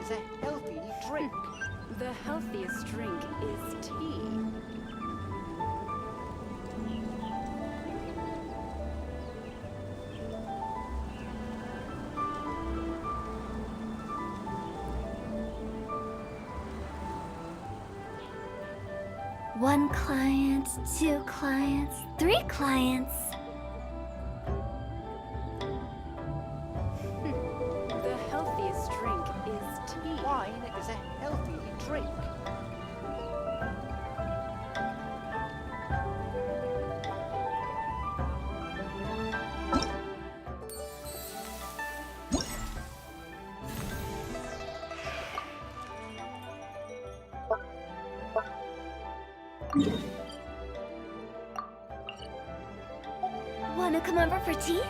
is a healthy drink. The healthiest drink is tea. One client, two clients, three clients. The healthiest drink is tea. Wine is a healthy drink. Wanna come over for tea?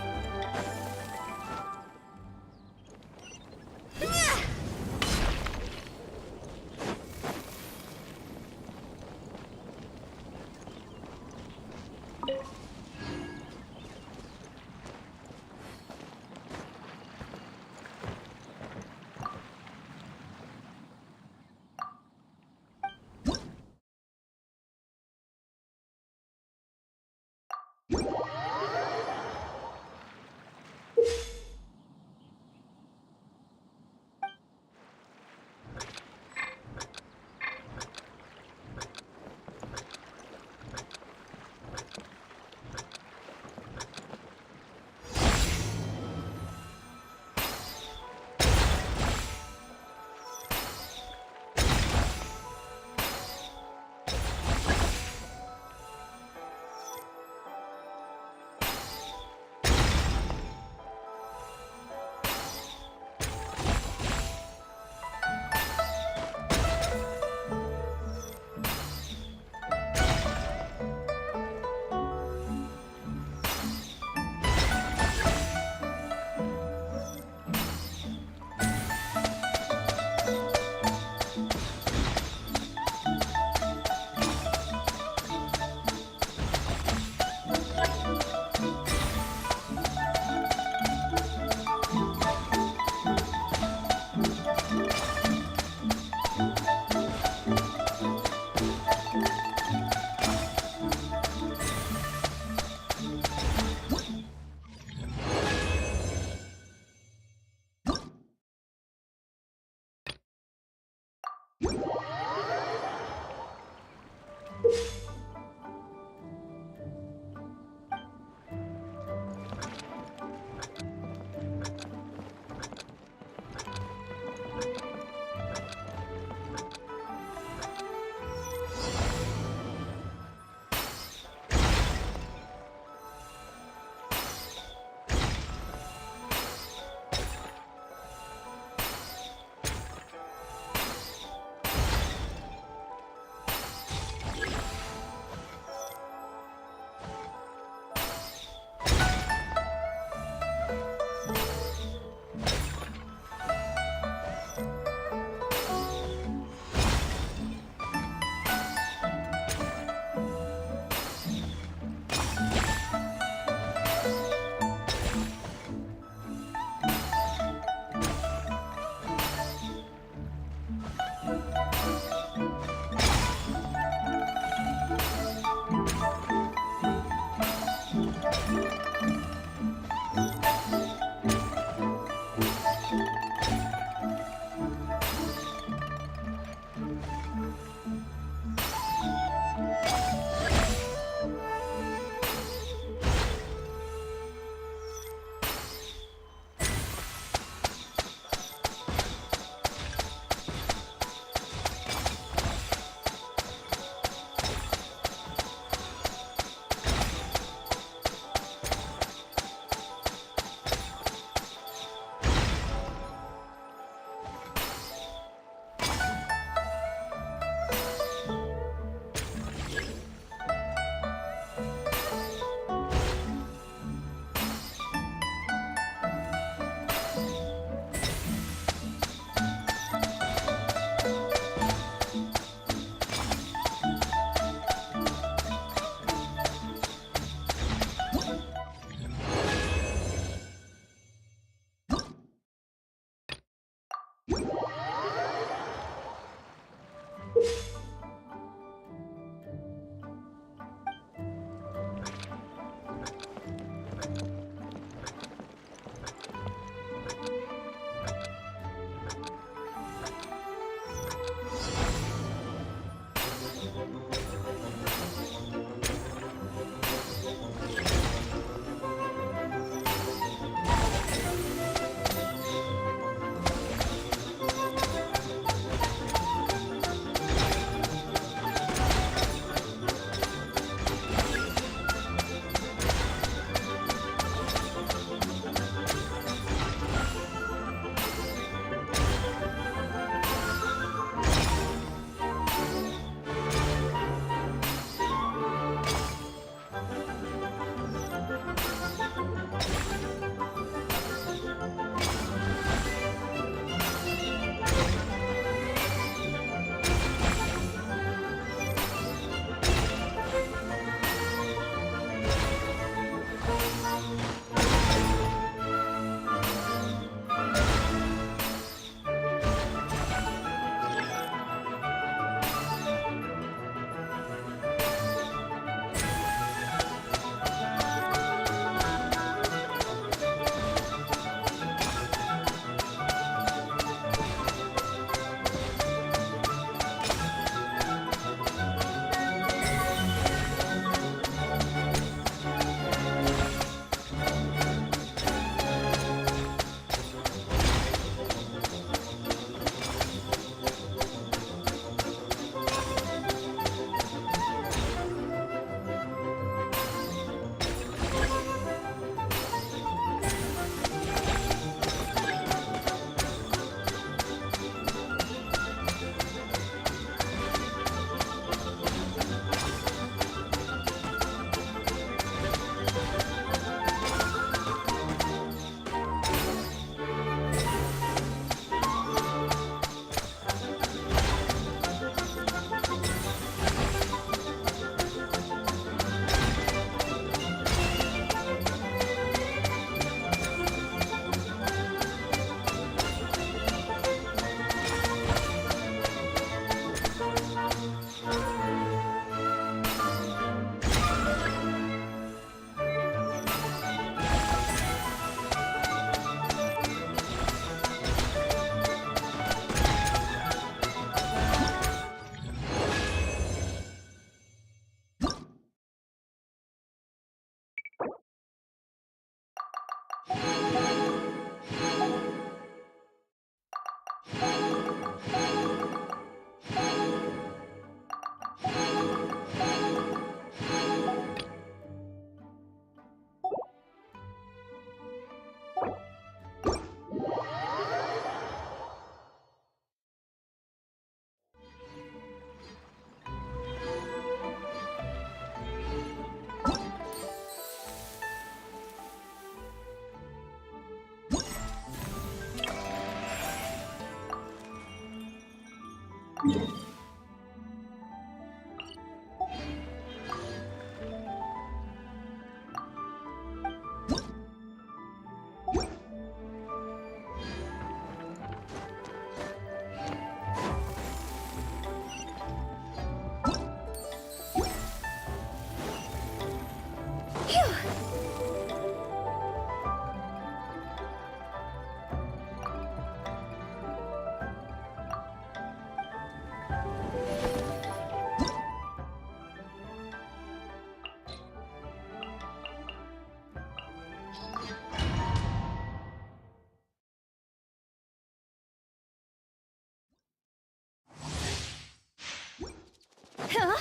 Huh?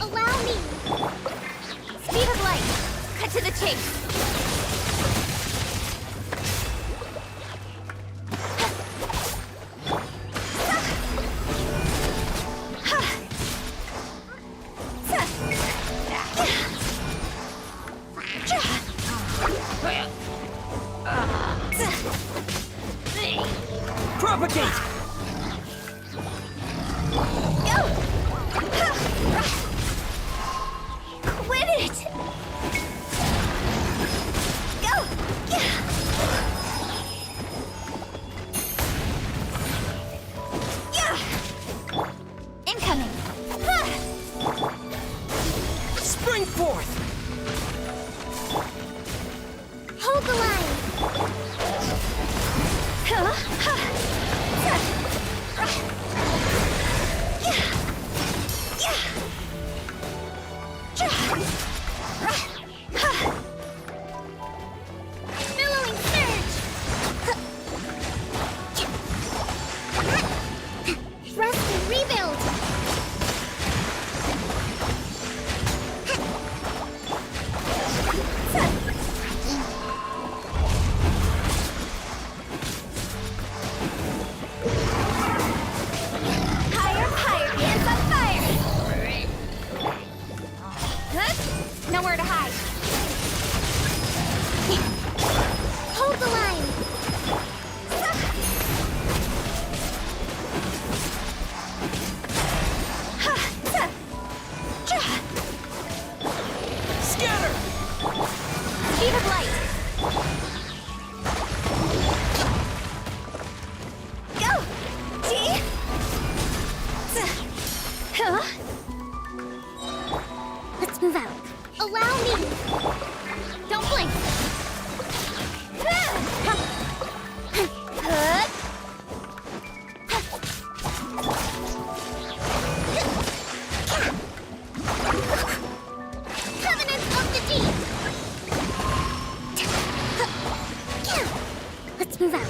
Allow me! Speed of light! Cut to the chase! Propagate! Go! Quit it! Go! Incoming! Spring forth! Hold the line! Billowing surge! Thrust and rebuild! Higher, higher, hands on fire! Huh? Nowhere to hide. Hold the line! Scatter! Speed of light! Go! T! Huh? Let's move out. Allow me! Don't blink! Covenant of the Deep! Let's move out.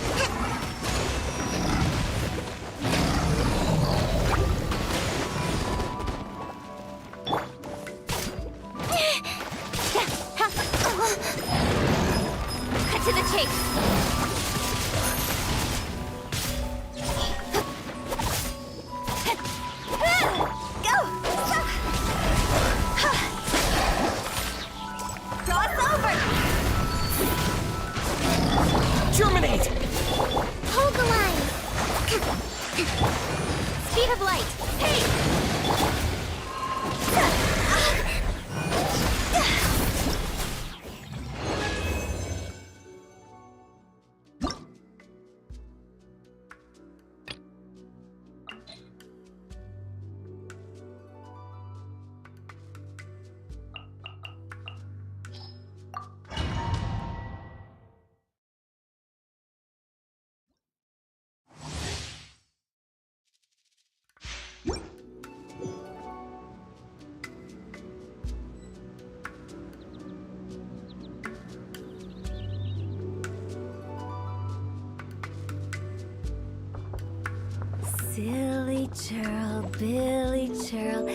churl, Billy churl,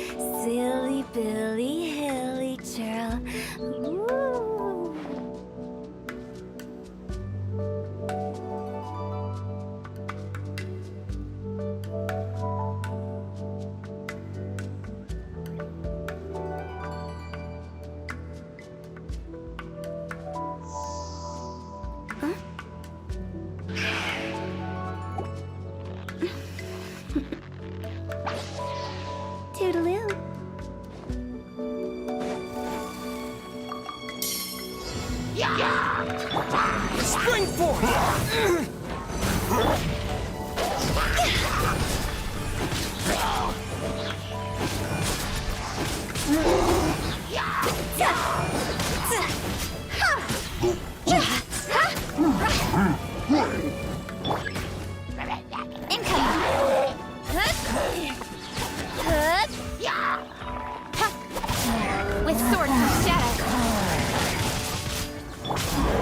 silly Billy, hilly churl. Woo! Toodaloo. Spring forth! With sword from shadow.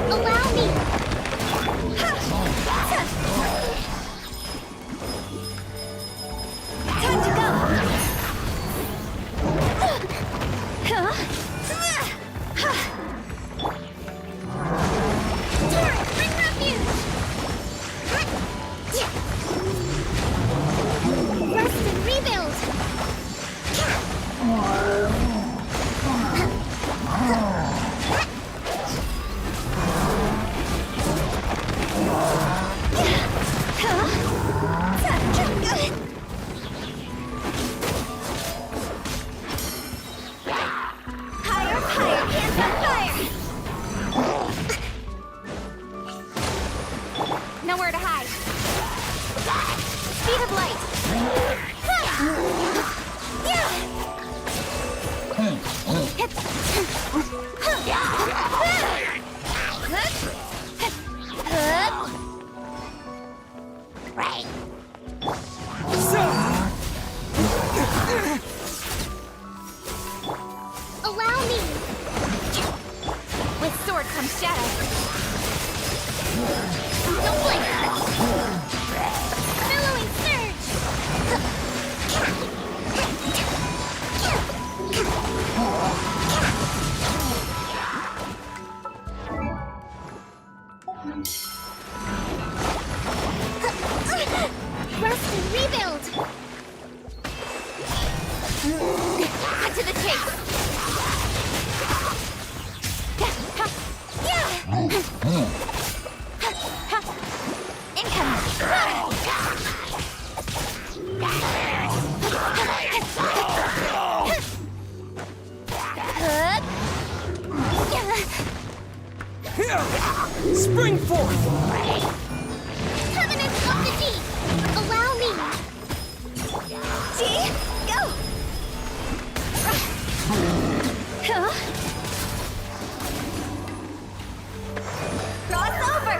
Allow me. Time to go. Torrent, bring refuge. Rest and rebuild. Higher, higher, hands on fire. Nowhere to hide. Speed of light. Allow me. With sword comes shadow. Don't blink. Billowing surge. Rest and rebuild. Cut to the chase. Spring forth! Covenants of the deep. Allow me. G, go. Cross over.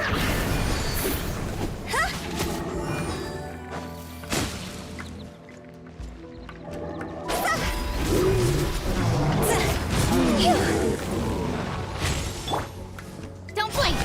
Don't blink.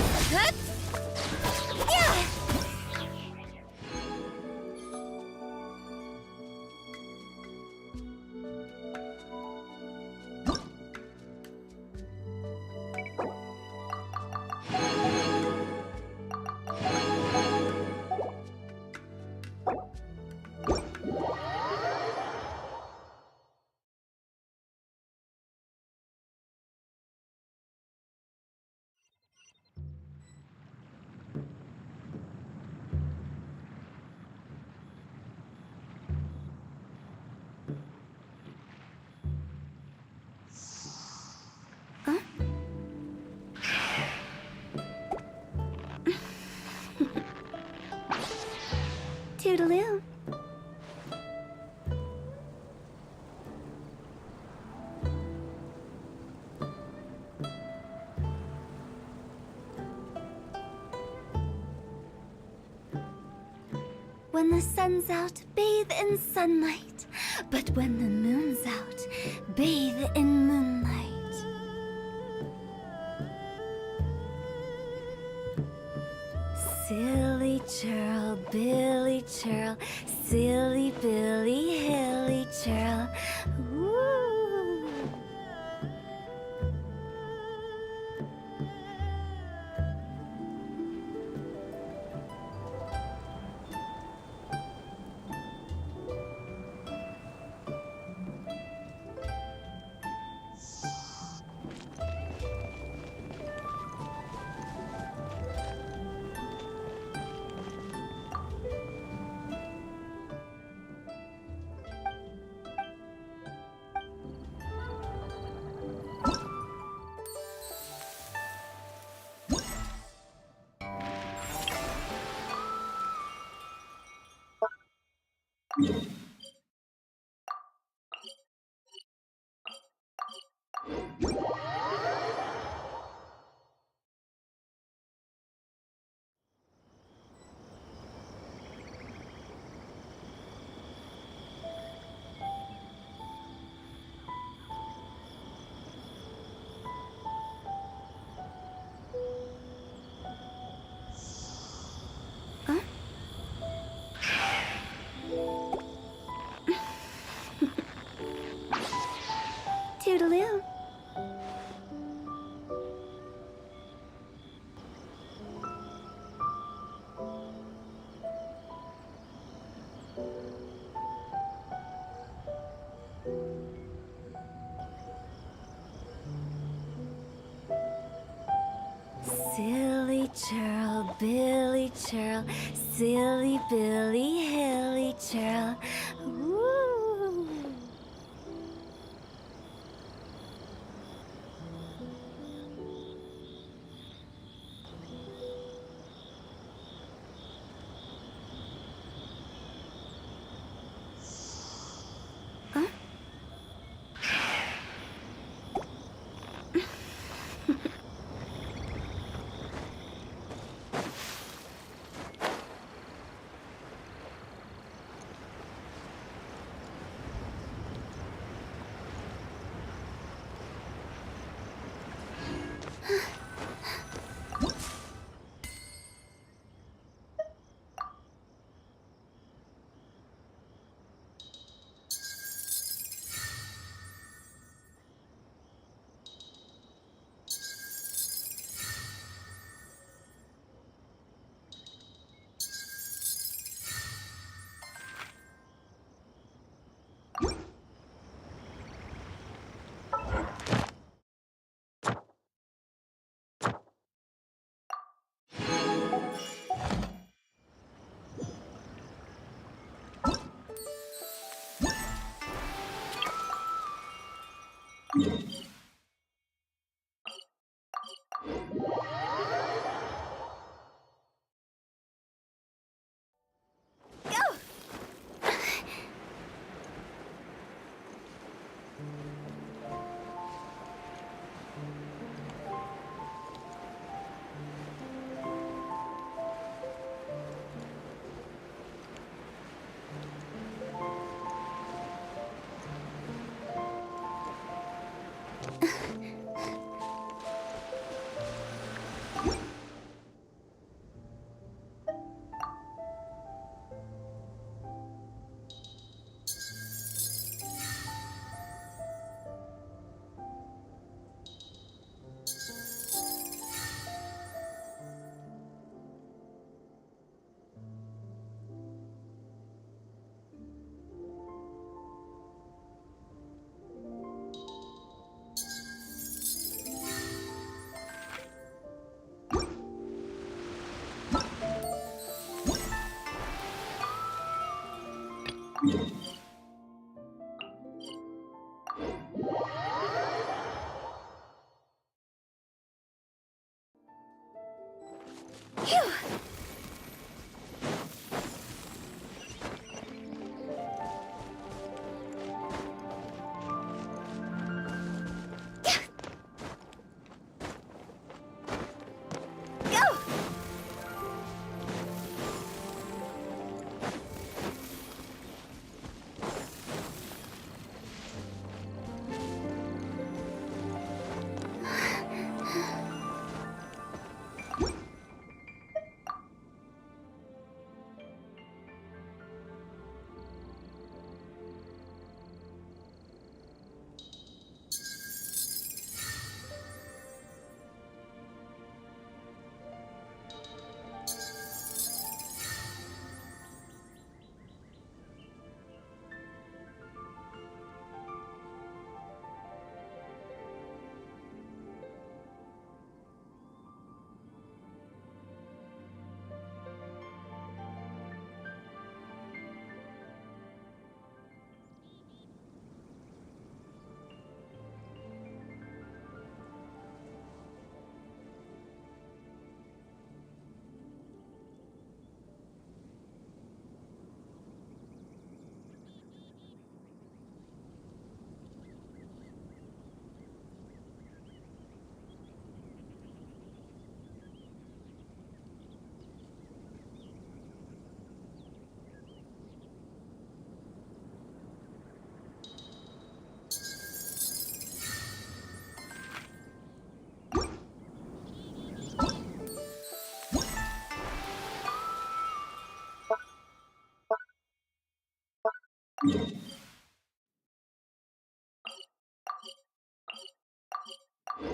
Toodaloo. When the sun's out, bathe in sunlight. But when the moon's out, bathe in moonlight. Silly churl, Billy churl, silly Billy, Ooh. Toodaloo. Silly churl, Billy churl, silly Billy, hilly churl. Woo! Huh?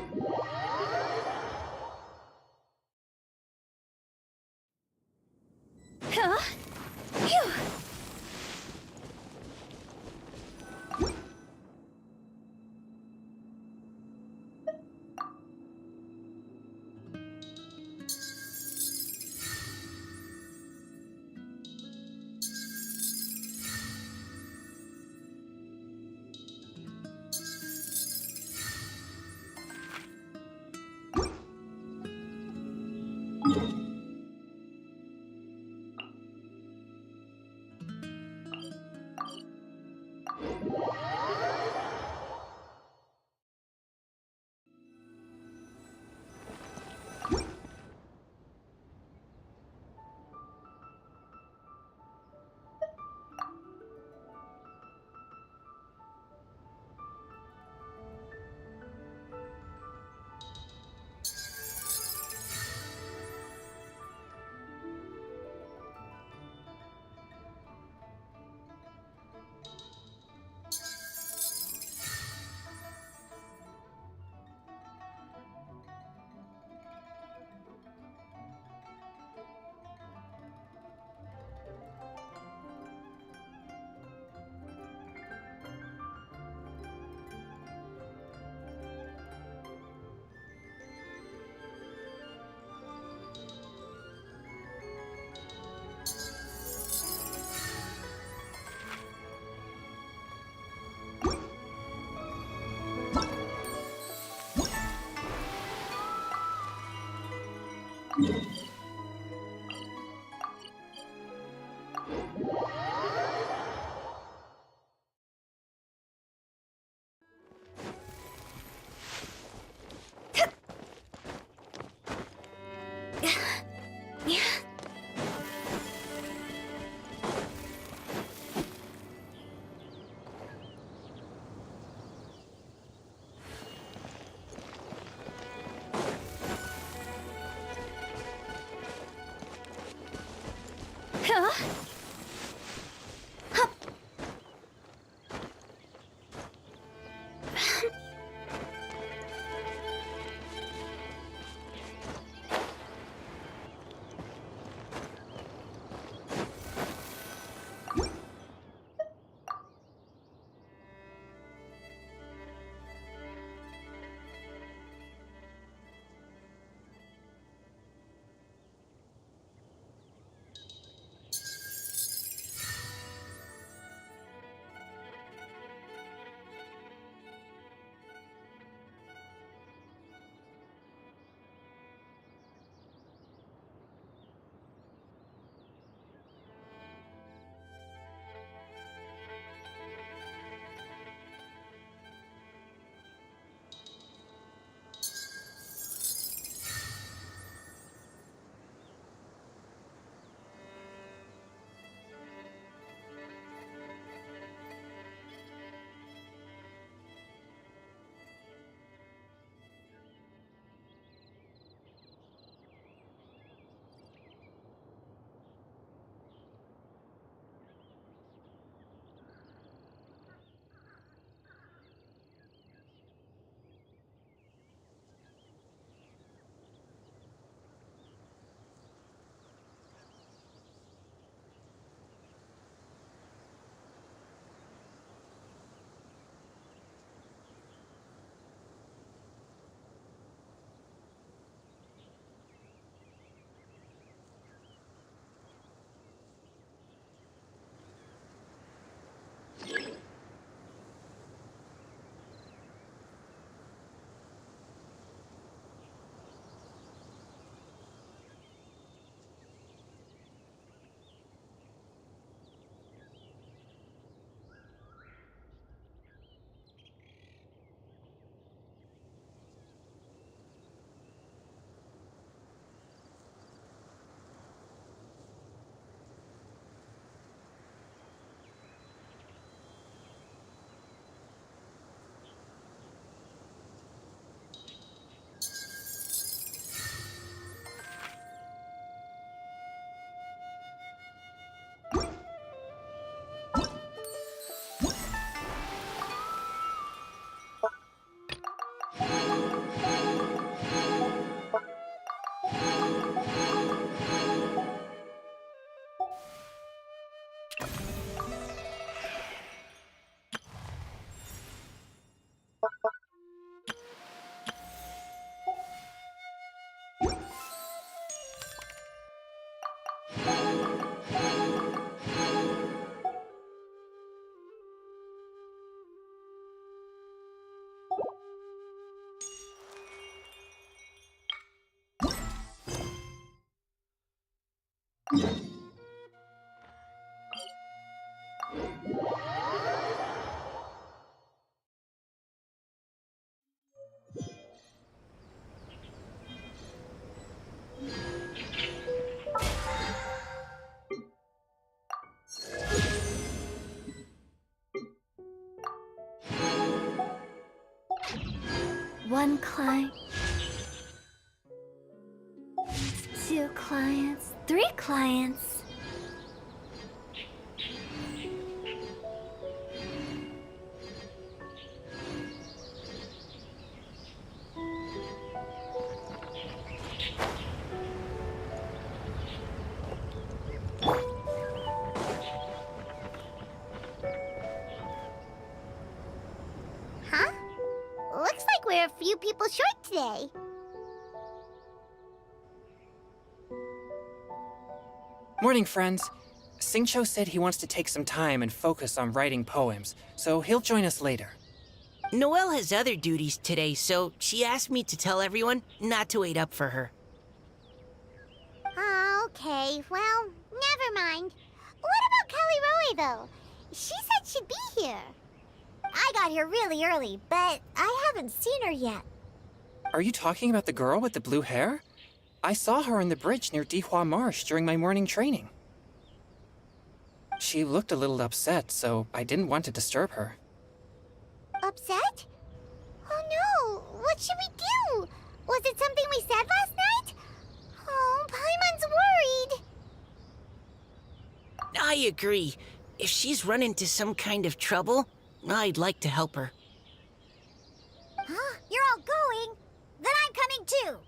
Phew. Yeah. Huh? Hup. 1 client, 2 clients, 3 clients. Huh? Looks like we're a few people short today. Morning, friends. Singcho said he wants to take some time and focus on writing poems, so he'll join us later. Noelle has other duties today, so she asked me to tell everyone not to wait up for her. Oh, okay. Well, never mind. What about Kelly Roy, though? She said she'd be here. I got here really early, but I haven't seen her yet. Are you talking about the girl with the blue hair? I saw her on the bridge near Dihua Marsh during my morning training. She looked a little upset, so I didn't want to disturb her. Upset? Oh no! What should we do? Was it something we said last night? Oh, Paimon's worried. I agree. If she's run into some kind of trouble, I'd like to help her. Huh? You're all going? Then I'm coming too.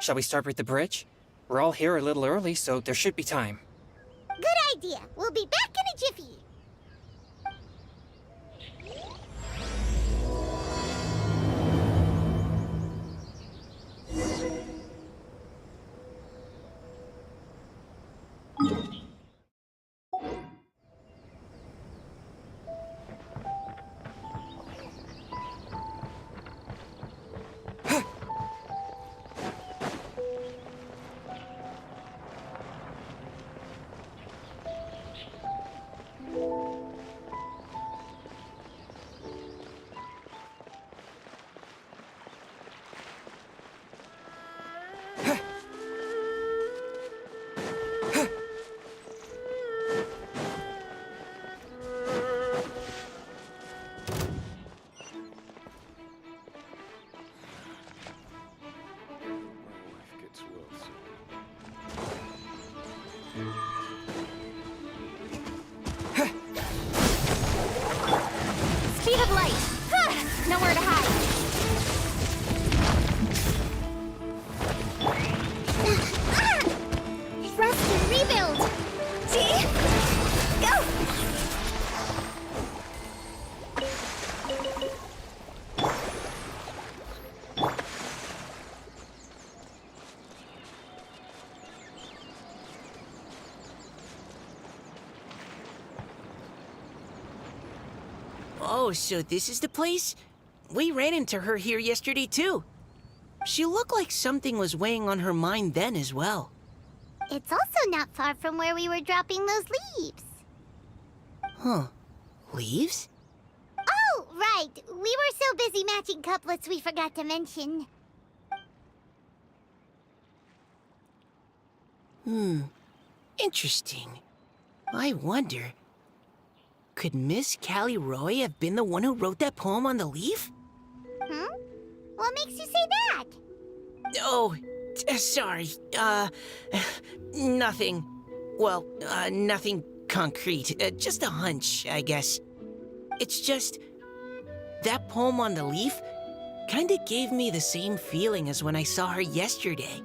Shall we start with the bridge? We're all here a little early, so there should be time. Good idea. We'll be back in a jiffy. Speed of light! Nowhere to hide. Rest and rebuild. See? Go! Oh, so this is the place? We ran into her here yesterday, too. She looked like something was weighing on her mind then as well. It's also not far from where we were dropping those leaves. Huh. Leaves? Oh, right. We were so busy matching couplets we forgot to mention. Interesting. I wonder, could Miss Callie Roy have been the one who wrote that poem on the leaf? Hmm? What makes you say that? Oh, sorry. Nothing. Well, nothing concrete. Just a hunch, I guess. It's just, that poem on the leaf kinda gave me the same feeling as when I saw her yesterday.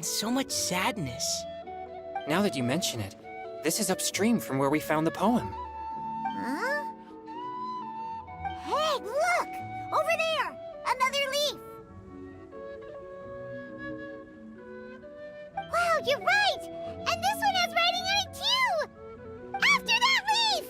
So much sadness. Now that you mention it, this is upstream from where we found the poem. Huh? Hey, look! Over there! Another leaf! Wow, you're right! And this one has writing on it too! After that leaf!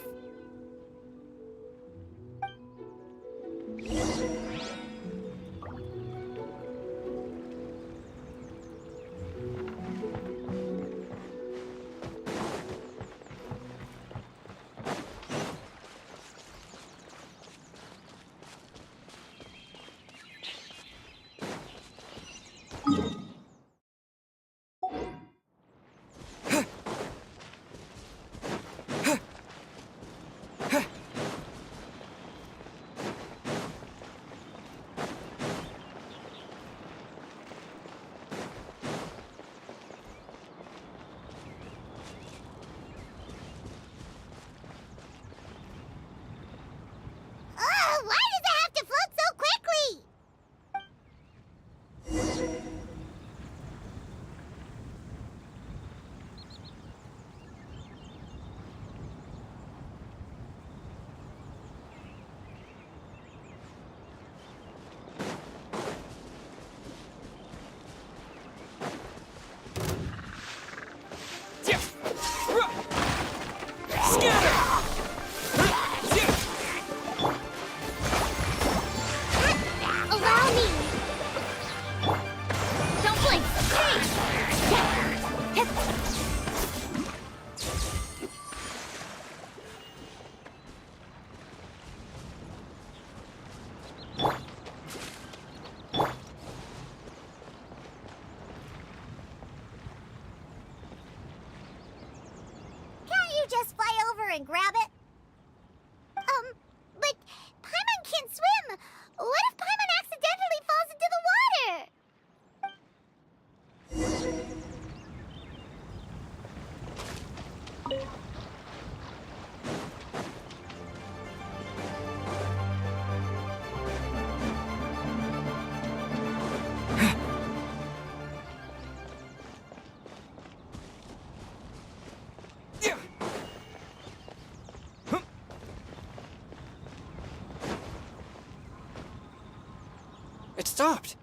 It stopped.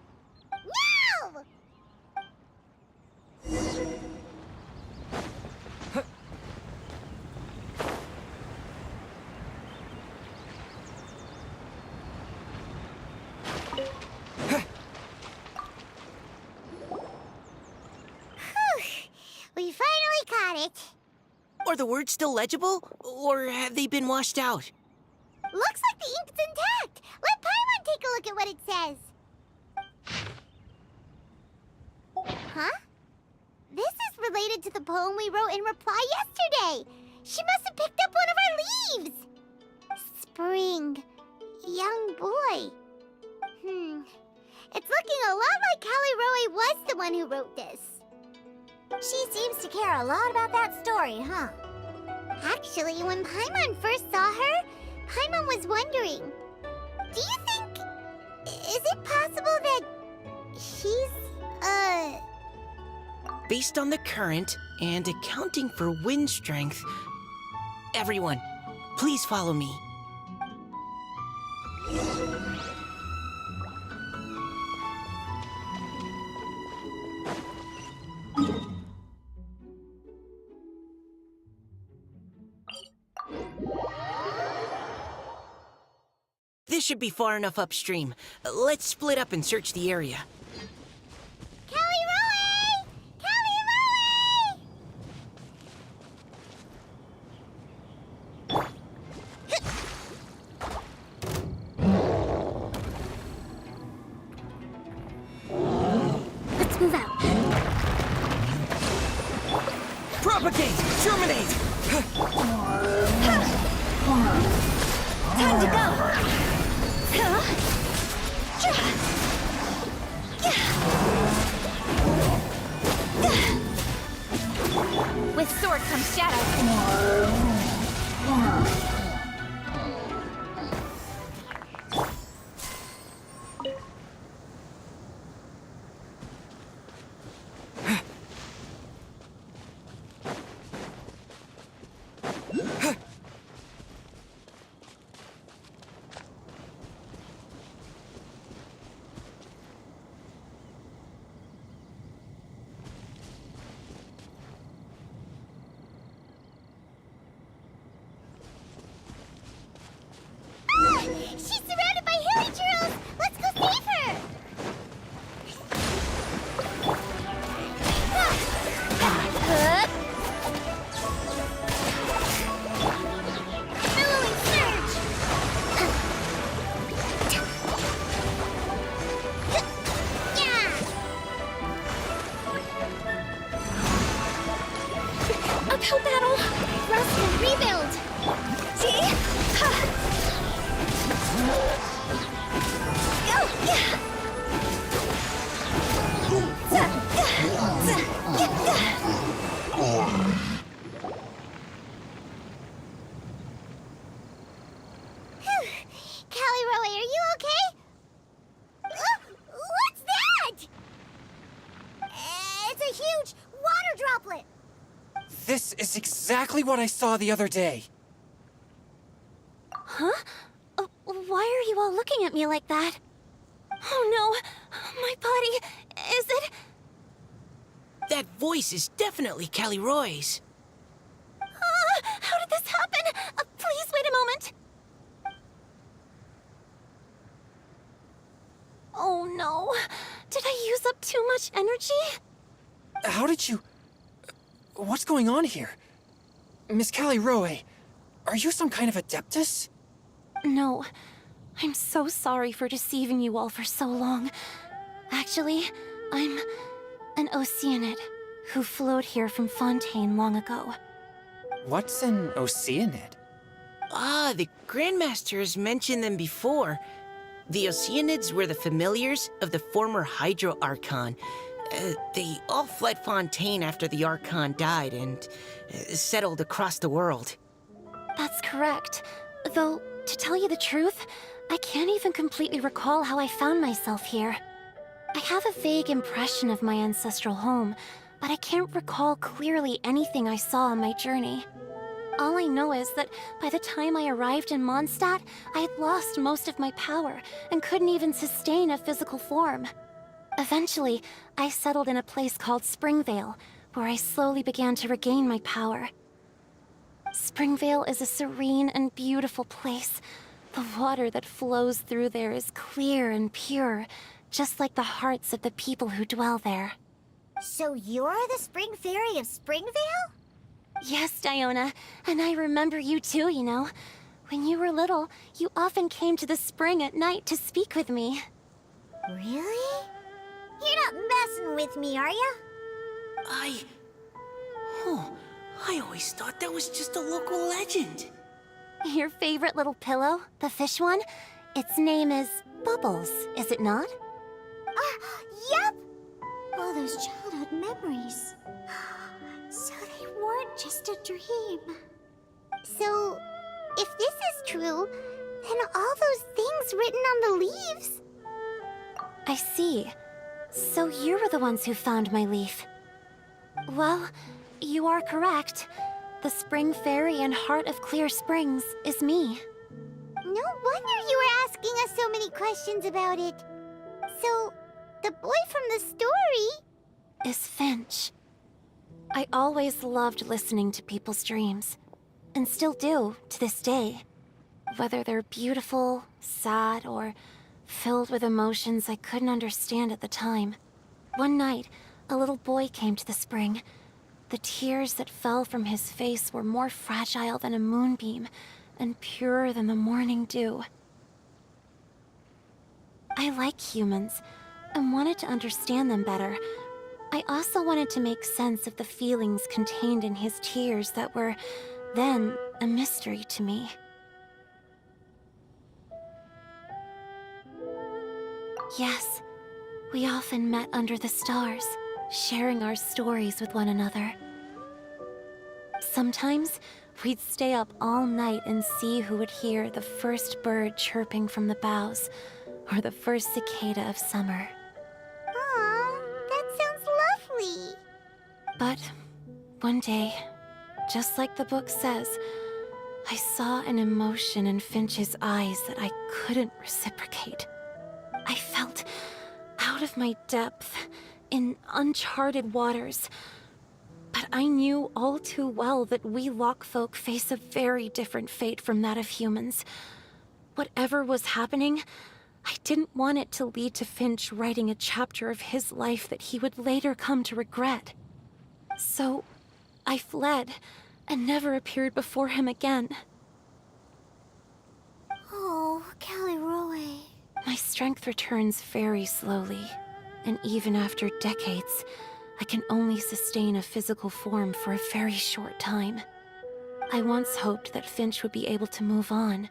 No! We finally caught it. Are the words still legible, or have they been washed out? Looks like the ink's intact. Let Paimon take a look at what it says. Huh? This is related to the poem we wrote in reply yesterday. She must have picked up one of our leaves. Spring. Young boy. It's looking a lot like Callie Roe was the one who wrote this. She seems to care a lot about that story, huh? Actually, when Paimon first saw her, Paimon was wondering, do you think... is it possible that she's, Based on the current and accounting for wind strength, everyone, please follow me. This should be far enough upstream. Let's split up and search the area. Callie Roe! Callie Roe! Let's move out. Propagate! Germinate! Time to go. With sword comes shadow. She's surrounded by hilly churros! Let's go save her! Billowing surge! Uphill battle. Rust and rebuild! See? Callie Roe, are you okay? What's that? It's a huge water droplet. This is exactly what I saw the other day. Huh? Why are you all looking at me like that? Oh no, my body, is it? That voice is definitely Callie Roy's. How did this happen? Please wait a moment. Oh no, did I use up too much energy? How did you... What's going on here? Miss Callie Roe, are you some kind of adeptus? No, I'm so sorry for deceiving you all for so long. Actually, I'm an Oceanid who flowed here from Fontaine long ago. What's an Oceanid? Ah, the Grandmasters mentioned them before. The Oceanids were the familiars of the former Hydro Archon. They all fled Fontaine after the Archon died and settled across the world. That's correct. Though, to tell you the truth, I can't even completely recall how I found myself here. I have a vague impression of my ancestral home, but I can't recall clearly anything I saw on my journey. All I know is that by the time I arrived in Mondstadt, I had lost most of my power and couldn't even sustain a physical form. Eventually, I settled in a place called Springvale, where I slowly began to regain my power. Springvale is a serene and beautiful place. The water that flows through there is clear and pure, just like the hearts of the people who dwell there. So you're the Spring Fairy of Springvale? Yes, Diona, and I remember you too, you know. When you were little, you often came to the spring at night to speak with me. Really? You're not messing with me, are ya? I always thought that was just a local legend. Your favorite little pillow, the fish one? Its name is Bubbles, is it not? Yep! All those childhood memories. So they weren't just a dream. So, if this is true, then all those things written on the leaves... I see. So you were the ones who found my leaf. Well, you are correct. The Spring Fairy and Heart of Clear Springs is me. No wonder you were asking us so many questions about it. So, the boy from the story... Is Finch. I always loved listening to people's dreams, and still do to this day. Whether they're beautiful, sad, or filled with emotions I couldn't understand at the time. One night, a little boy came to the spring. The tears that fell from his face were more fragile than a moonbeam, and purer than the morning dew. I like humans, and wanted to understand them better. I also wanted to make sense of the feelings contained in his tears that were, then, a mystery to me. Yes, we often met under the stars, sharing our stories with one another. Sometimes, we'd stay up all night and see who would hear the first bird chirping from the boughs, or the first cicada of summer. Aw, that sounds lovely. But one day, just like the book says, I saw an emotion in Finch's eyes that I couldn't reciprocate. I felt out of my depth, in uncharted waters. But I knew all too well that we Lockfolk face a very different fate from that of humans. Whatever was happening, I didn't want it to lead to Finch writing a chapter of his life that he would later come to regret. So, I fled, and never appeared before him again. Oh, Caliroe. My strength returns very slowly, and even after decades, I can only sustain a physical form for a very short time. I once hoped that Finch would be able to move on,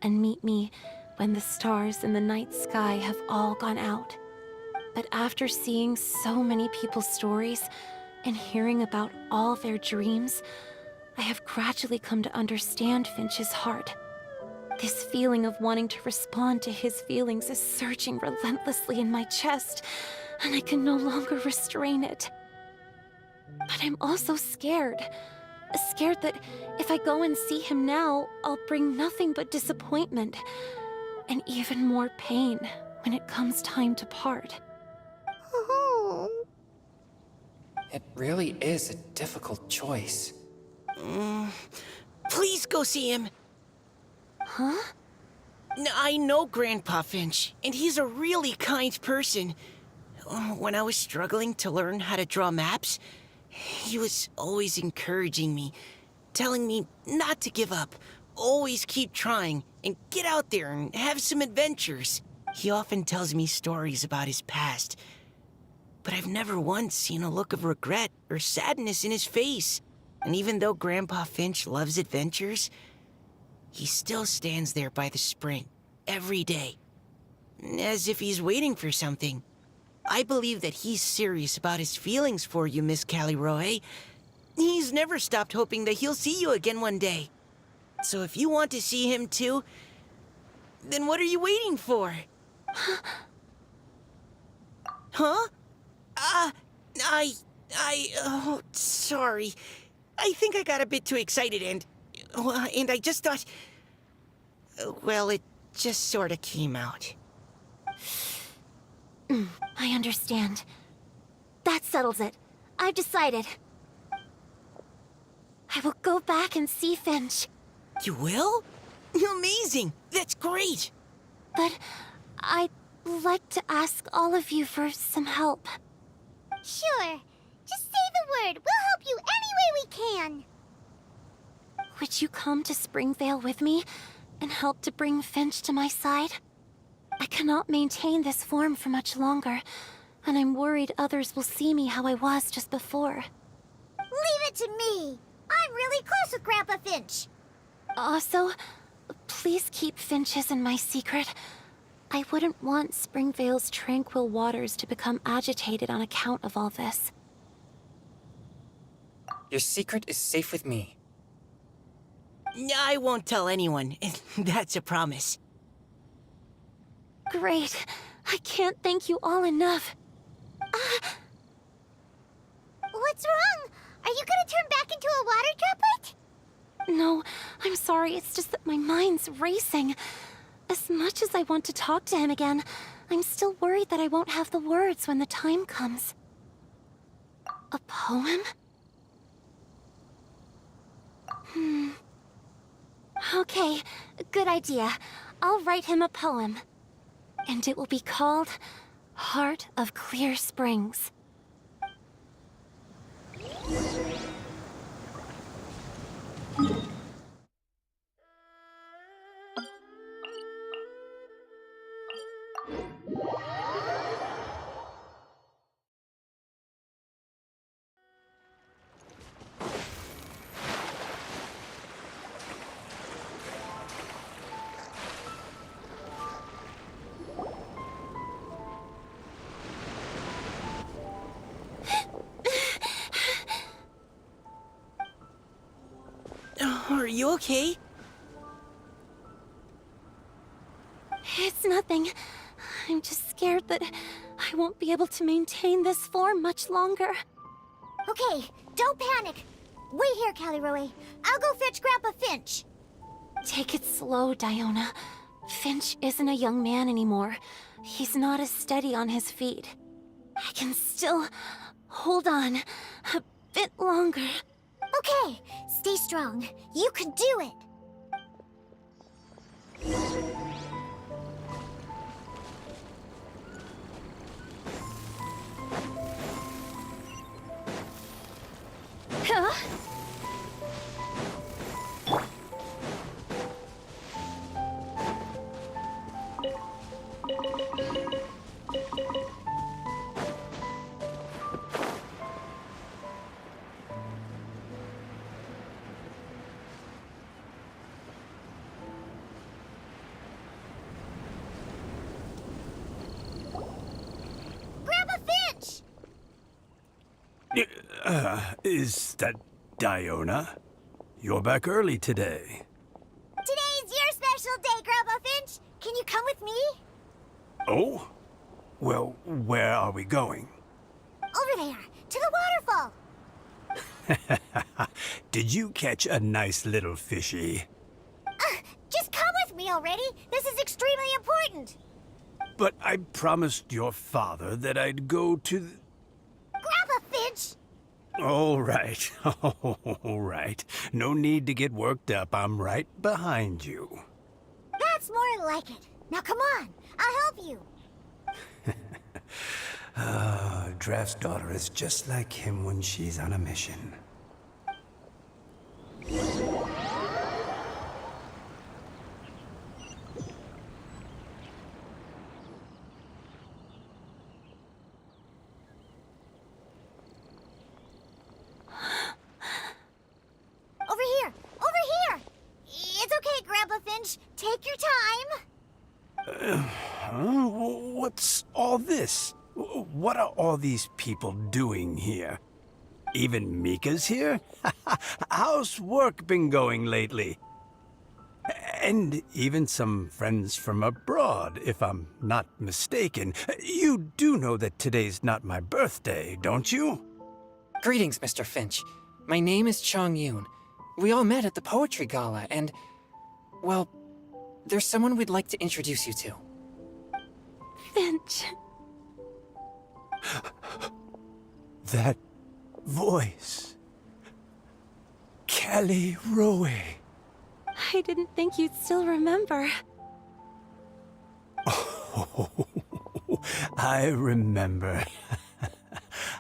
and meet me when the stars in the night sky have all gone out. But after seeing so many people's stories, and hearing about all their dreams, I have gradually come to understand Finch's heart. This feeling of wanting to respond to his feelings is surging relentlessly in my chest, and I can no longer restrain it. But I'm also scared. Scared that if I go and see him now, I'll bring nothing but disappointment, and even more pain when it comes time to part. Oh. It really is a difficult choice. Please go see him. Huh? I know Grandpa Finch, and he's a really kind person. When I was struggling to learn how to draw maps, he was always encouraging me, telling me not to give up, always keep trying, and get out there and have some adventures. He often tells me stories about his past, but I've never once seen a look of regret or sadness in his face. And even though Grandpa Finch loves adventures, he still stands there by the spring, every day, as if he's waiting for something. I believe that he's serious about his feelings for you, Miss Caliroe. He's never stopped hoping that he'll see you again one day. So if you want to see him too, then what are you waiting for? Huh? Oh, sorry. I think I got a bit too excited and And I just thought... Well, it just sort of came out. I understand. That settles it. I've decided. I will go back and see Finch. You will? Amazing! That's great! But I'd like to ask all of you for some help. Sure. Just say the word. We'll help you any way we can. Would you come to Springvale with me and help to bring Finch to my side? I cannot maintain this form for much longer, and I'm worried others will see me how I was just before. Leave it to me. I'm really close with Grandpa Finch. Also, please keep Finch's in my secret. I wouldn't want Springvale's tranquil waters to become agitated on account of all this. Your secret is safe with me. I won't tell anyone. That's a promise. Great. I can't thank you all enough. What's wrong? Are you gonna turn back into a water droplet? No, I'm sorry. It's just that my mind's racing. As much as I want to talk to him again, I'm still worried that I won't have the words when the time comes. A poem? Okay, good idea. I'll write him a poem. And it will be called Heart of Clear Springs. Are you okay? It's nothing. I'm just scared that I won't be able to maintain this form much longer. Okay, don't panic. Wait here, Caliroe. I'll go fetch Grandpa Finch. Take it slow, Diona. Finch isn't a young man anymore. He's not as steady on his feet. I can still hold on a bit longer. Okay, stay strong. You can do it. Huh? Grandpa Finch! Is that Diona? You're back early today. Today's your special day, Grandpa Finch. Can you come with me? Oh? Well, where are we going? Over there, to the waterfall. Did you catch a nice little fishy? Just come with me already. This is extremely important. But I promised your father that I'd go to the... Grandpa Finch! All right, all right. No need to get worked up. I'm right behind you. That's more like it. Now come on, I'll help you. Draft's daughter is just like him when she's on a mission. Over here! Over here! It's okay, Grandpa Finch. Take your time. What's all this? What are all these people doing here? Even Mika's here? How's work been going lately? And even some friends from abroad, if I'm not mistaken. You do know that today's not my birthday, don't you? Greetings, Mr. Finch. My name is Chong Yoon. We all met at the poetry gala, and, well, there's someone we'd like to introduce you to. Finch. That voice. Callie Rowe. I didn't think you'd still remember. Oh, I remember.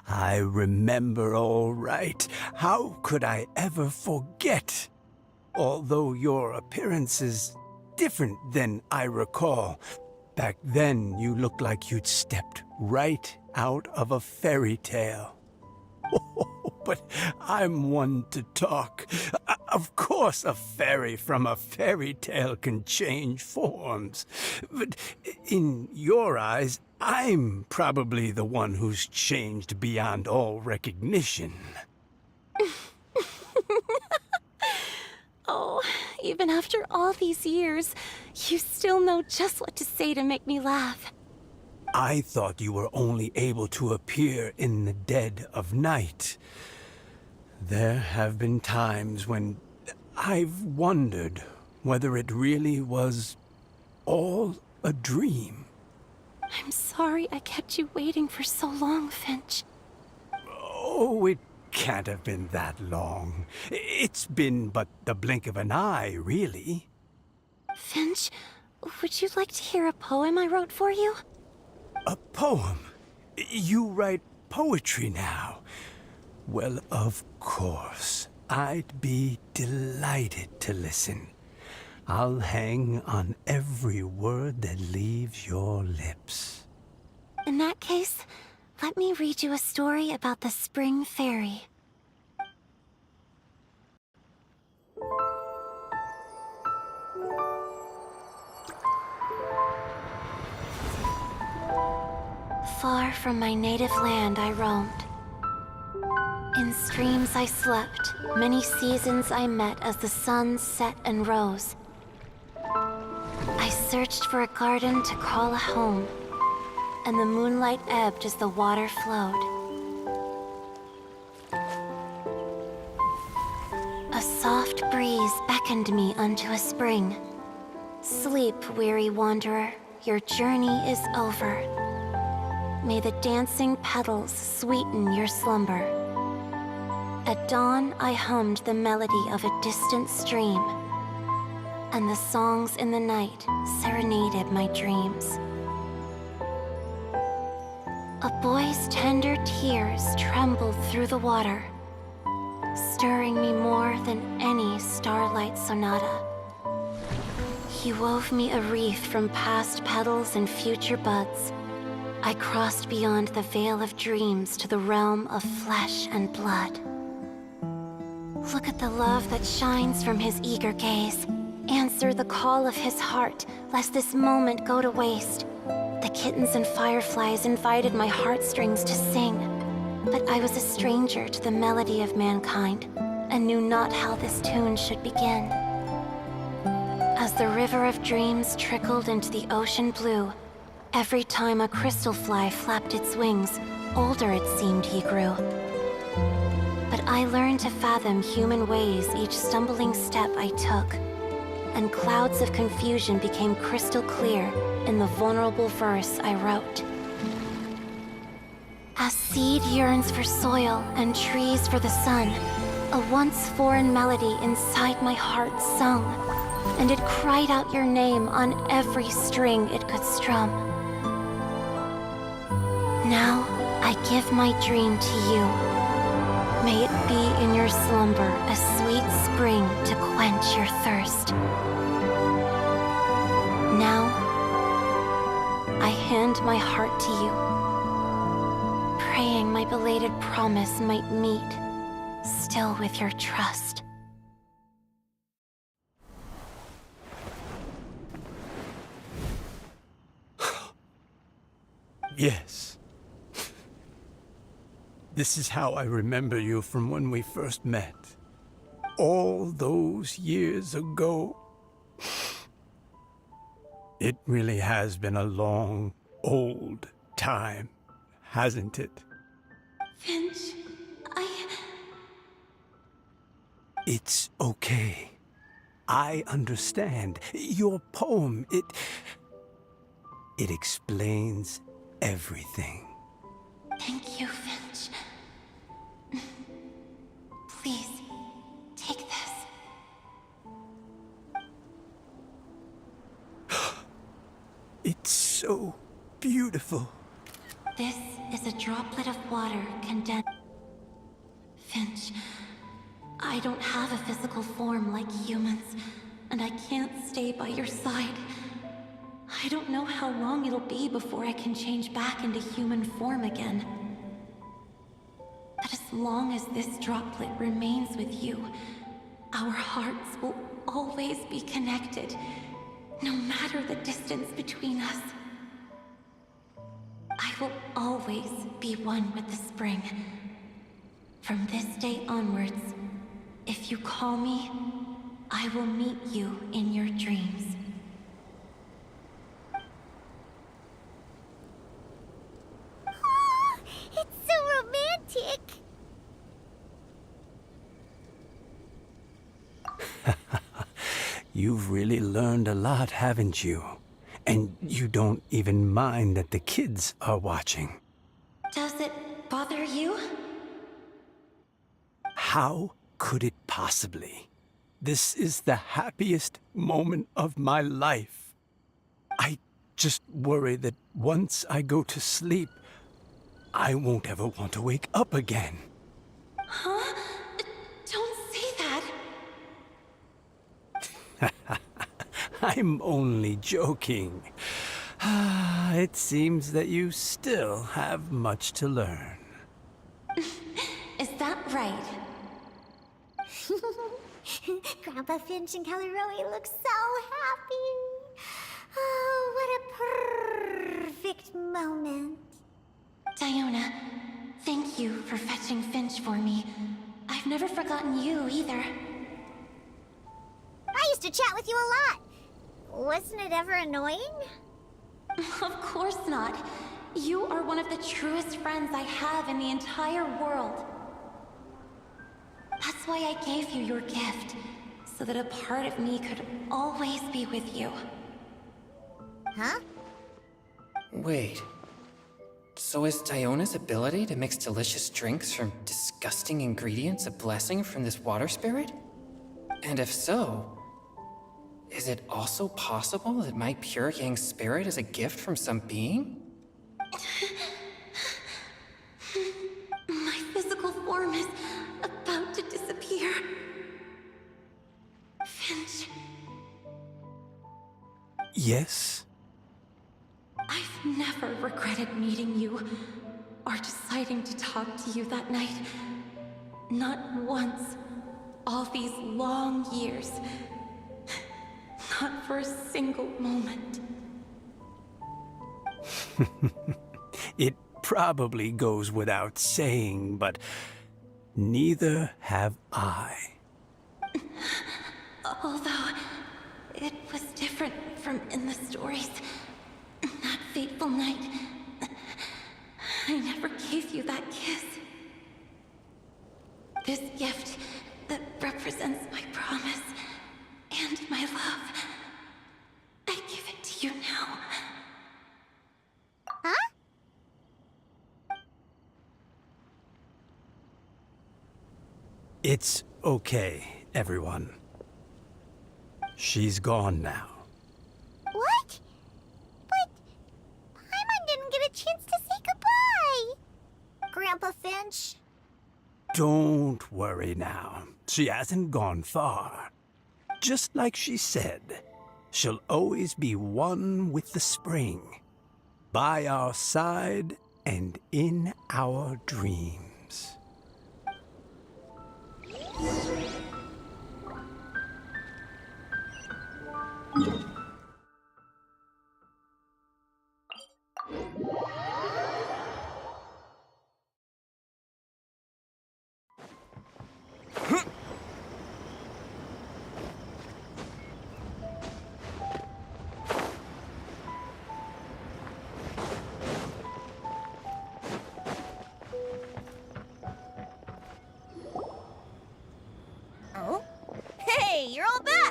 I remember all right. How could I ever forget? Although your appearance is different than I recall. Back then, you looked like you'd stepped right out of a fairy tale. But I'm one to talk. Of course, a fairy from a fairy tale can change forms. But in your eyes, I'm probably the one who's changed beyond all recognition. Oh, even after all these years, you still know just what to say to make me laugh. I thought you were only able to appear in the dead of night. There have been times when I've wondered whether it really was all a dream. I'm sorry I kept you waiting for so long, Finch. Oh, it can't have been that long. It's been but the blink of an eye, really. Finch, would you like to hear a poem I wrote for you? A poem? You write poetry now? Well, of course. I'd be delighted to listen. I'll hang on every word that leaves your lips. In that case, let me read you a story about the Spring Fairy. Far from my native land I roamed. In streams I slept, many seasons I met as the sun set and rose. I searched for a garden to call a home, and the moonlight ebbed as the water flowed. A soft breeze beckoned me unto a spring. Sleep, weary wanderer, your journey is over. May the dancing petals sweeten your slumber. At dawn, I hummed the melody of a distant stream, and the songs in the night serenaded my dreams. A boy's tender tears trembled through the water, stirring me more than any starlight sonata. He wove me a wreath from past petals and future buds. I crossed beyond the veil of dreams to the realm of flesh and blood. Look at the love that shines from his eager gaze. Answer the call of his heart, lest this moment go to waste. The kittens and fireflies invited my heartstrings to sing, but I was a stranger to the melody of mankind, and knew not how this tune should begin. As the river of dreams trickled into the ocean blue, every time a crystal fly flapped its wings, older it seemed he grew. But I learned to fathom human ways each stumbling step I took, and clouds of confusion became crystal clear in the vulnerable verse I wrote. As seed yearns for soil and trees for the sun, a once foreign melody inside my heart sung, and it cried out your name on every string it could strum. Now I give my dream to you. May it be in your slumber a sweet spring to quench your thirst. Now, I hand my heart to you, praying my belated promise might meet, still with your trust. Yes. This is how I remember you from when we first met. All those years ago. It really has been a long, old time, hasn't it? Finch, It's okay. I understand. Your poem, it explains everything. Thank you, Finch. Please, take this. It's so beautiful. This is a droplet of water condensed. Finch, I don't have a physical form like humans, and I can't stay by your side. I don't know how long it'll be before I can change back into human form again. But as long as this droplet remains with you, our hearts will always be connected, no matter the distance between us. I will always be one with the spring. From this day onwards, if you call me, I will meet you in your dreams. Oh, it's so romantic. You've really learned a lot, haven't you? And you don't even mind that the kids are watching. Does it bother you? How could it possibly? This is the happiest moment of my life. I just worry that once I go to sleep, I won't ever want to wake up again. Huh? Don't say that. I'm only joking. It seems that you still have much to learn. Is that right? Grandpa Finch and Kelly Rowie look so happy. Oh, what a perfect moment. Diona, thank you for fetching Finch for me. I've never forgotten you either. I used to chat with you a lot. Wasn't it ever annoying? Of course not. You are one of the truest friends I have in the entire world. That's why I gave you your gift, so that a part of me could always be with you. Huh? Wait. So is Diona's ability to mix delicious drinks from disgusting ingredients a blessing from this water spirit? And if so, is it also possible that my pure yang spirit is a gift from some being? My physical form is about to disappear. Finch, Yes? I've never regretted meeting you or deciding to talk to you that night. Not once. All these long years. Not for a single moment. It probably goes without saying, but neither have I. Although, it was different from in the stories. That fateful night, I never gave you that kiss. This gift that represents my promise and my love, I give it to you now. Huh? It's okay, everyone. She's gone now. What? But Paimon didn't get a chance to say goodbye. Grandpa Finch? Don't worry now. She hasn't gone far. Just like she said, she'll always be one with the spring. By our side and in our dreams.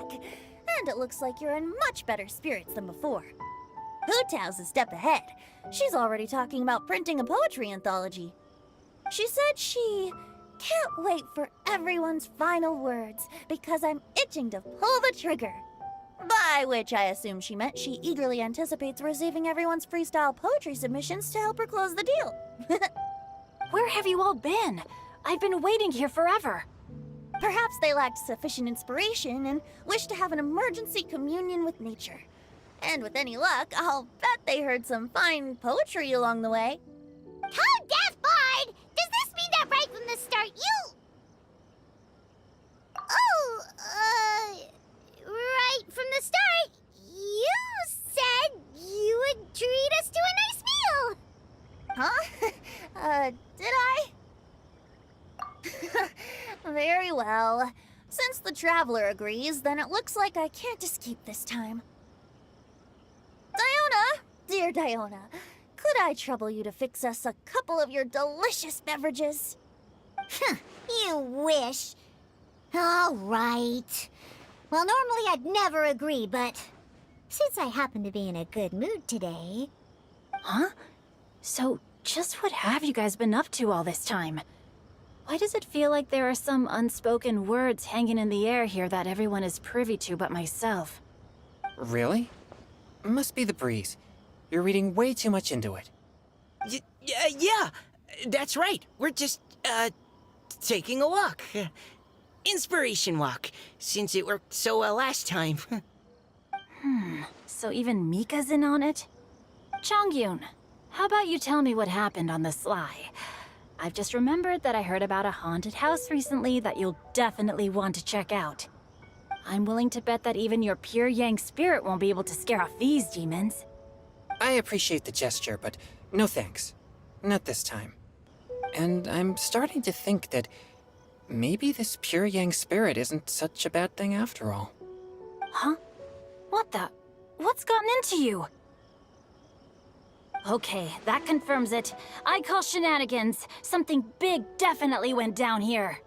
back. And it looks like you're in much better spirits than before. Hootow's a step ahead. She's already talking about printing a poetry anthology. She said she can't wait for everyone's final words because I'm itching to pull the trigger. By which I assume she meant she eagerly anticipates receiving everyone's freestyle poetry submissions to help her close the deal. Where have you all been? I've been waiting here forever. Perhaps they lacked sufficient inspiration and wished to have an emergency communion with nature. And with any luck, I'll bet they heard some fine poetry along the way. Tone deaf, Bard! Does this mean that right from the start you... Oh, right from the start, you said you would treat us to a nice meal! Huh? Did I? Very well. Since the Traveler agrees, then it looks like I can't escape this time. Diona! Dear Diona, could I trouble you to fix us a couple of your delicious beverages? You wish. All right. Well, normally I'd never agree, but since I happen to be in a good mood today... Huh? So, just what have you guys been up to all this time? Why does it feel like there are some unspoken words hanging in the air here that everyone is privy to but myself? Really? Must be the breeze. You're reading way too much into it. Yeah, that's right. We're just, taking a walk. Inspiration walk, since it worked so well last time. So even Mika's in on it? Chongyun, how about you tell me what happened on the sly? I've just remembered that I heard about a haunted house recently that you'll definitely want to check out. I'm willing to bet that even your pure Yang spirit won't be able to scare off these demons. I appreciate the gesture, but no thanks. Not this time. And I'm starting to think that maybe this pure Yang spirit isn't such a bad thing after all. Huh? What the? What's gotten into you? Okay, that confirms it. I call shenanigans. Something big definitely went down here.